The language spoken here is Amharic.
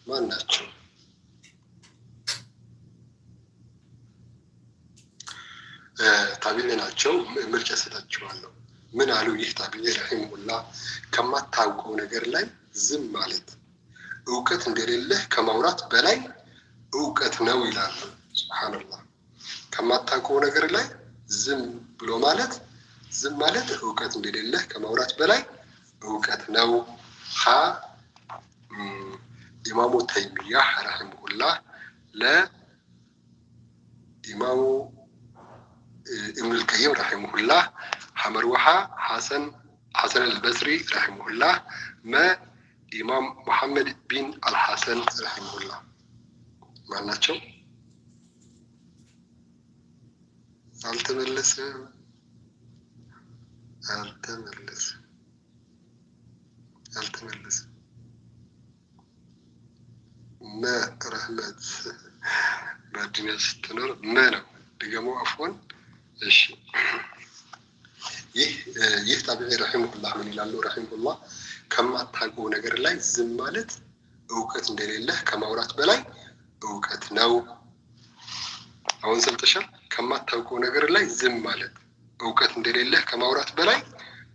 ማን ናቸው? ታቢዒ ናቸው። ምርጫ ሰጣቸዋለሁ። ምን አሉ? ይህ ታቢዒ ረሂመሁላህ ከማታውቀው ነገር ላይ ዝም ማለት እውቀት እንደሌለህ ከማውራት በላይ እውቀት ነው ይላሉ። ሱብሃንአላህ። ከማታውቀው ነገር ላይ ዝም ብሎ ማለት ዝም ማለት እውቀት እንደሌለህ ከማውራት በላይ እውቀት ነው። ኢማሙ ተይሚያ ረሂመሁላህ ለኢማሙ ኢብኑል ቀይም ረሂመሁላህ ሐመርወሃ ሐሰን አልበስሪ ረሂመሁላህ ኢማም ሙሐመድ ቢን አልሐሰን ረሂመሁላህ ማን ናቸው? አልተመለሰም። ረህመት በዱንያ ስትኖር ነው ድገሞ አፍወን። እሺ ይህ ታቢዒ ረሂመሁላህ ምን ይላሉ? ረሂመሁላህ ከማታውቀው ነገር ላይ ዝም ማለት እውቀት እንደሌለህ ከማውራት በላይ እውቀት ነው። አሁን ሰምተሻል? ከማታውቀው ነገር ላይ ዝም ማለት እውቀት እንደሌለህ ከማውራት በላይ